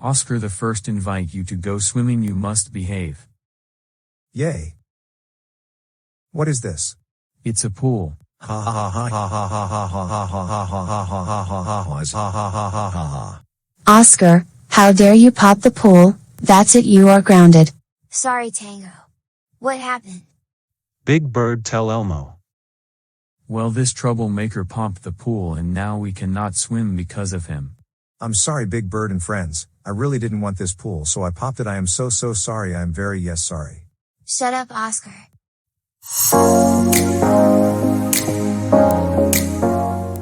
Oscar the first invite you to go swimming, you must behave. Yay. What is this? It's a pool. Ha ha ha ha ha ha ha ha ha ha ha ha ha ha ha ha. Oscar, how dare you pop the pool? That's it, you are grounded. Sorry, Tango. What happened? Big Bird tell Elmo. Well, this troublemaker popped the pool and now we cannot swim because of him. I'm sorry, Big Bird and friends. I really didn't want this pool, so I popped it. I am so sorry. I am very sorry. Shut up, Oscar.